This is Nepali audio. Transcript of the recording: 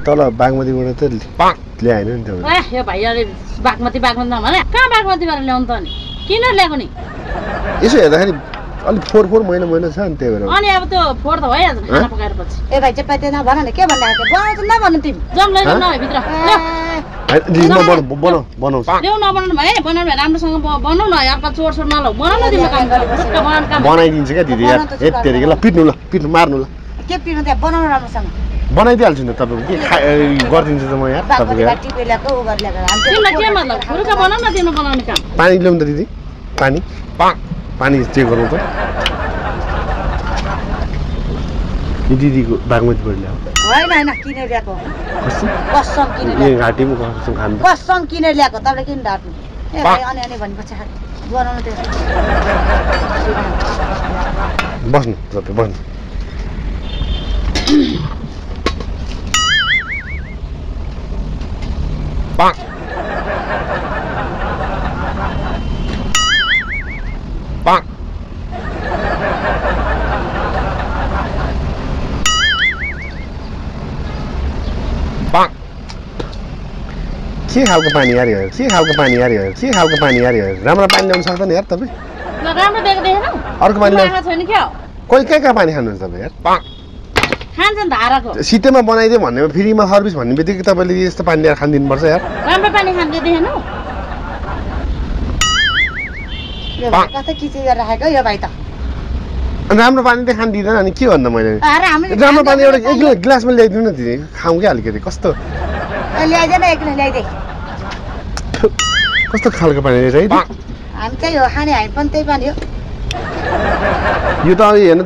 तल बागमतीबाट त ल्याएन नि त्यो यो भाइले बागमती नभने कहाँ बागमतीबाट ल्याउनु त नि किन ल्याएको नि यसो हेर्दाखेरि अलिक फोहोर मैला छ नि त्यही भएर अनि अब त्यो फोहोर त भइहाल्छ खाना पकाएर पछि ए भाइ चाहिँ पाइते नभन न के भन्दाखेरि बनाउँछ नभन्नु तिमी जम लैजाऊ न भित्र बनाउँछ ल्याउ नबनाउनु भयो बनाउनु भयो राम्रोसँग बनाउ न अर्का चोर नलौ बनाउन तिम्रो काम बनाइदिन्छ क्या दिदी यार यति ल पिट्नु मार्नु ल के पिर्नु त्यहाँ बनाउनु राम्रोसँग बनाइदिइहाल्छु नि तपाईँको के गरिदिन्छु त म यार तपाईँको टिपे ल्याएको उ गरी ल्याएको तिमीलाई के मतलब फुरुका बनाउ न तिम्रो बनाउने काम पानी ल्याउनु त दिदी पानी चेक गरौँ त दिदीको बागमतीबाट ल्याऊ होइन किनेर ल्याएको कसम किनेर ल्याएको घाँटीमा कसम खानु कसम किनेर ल्याएको तपाईँले किन ढाट्नु ए भाइ अनि भनेपछि बनाउनु त्यो बस्नु तपाईँ बस्नु के खालको पानी यार राम्रो पानी ल्याउनु सक्छ नि यार तपाईँ राम्रो दिएको देखेनौ अर्को पानी छैन क्या कोही कहाँ पानी खानुहुन्छ तपाईँ यार खान्छ नि धाराको सितेमा बनाइदियो भन्ने फ्रीमा सर्भिस भन्ने बित्तिकै तपाईँले यस्तो पानी ल्याएर खानिदिनुपर्छ यार राम्रो पानी खान्छ देखेनौ कता किचि गरेर राखेको यो भाइ त राम्रो पानी त खान दिँदैन अनि के भन्दा मैले राम्रो पानी एउटा एक गिलासमा ल्याइदिनु न दिदी खाउँ क्या अलिकति कस्तो ल्याइदिएन एक गिलास ल्याइदिए कस्तो खालको पानी रहेछ है हामी चाहिँ हो खाने हामी पनि त्यही पानी हो यो त हेर्नु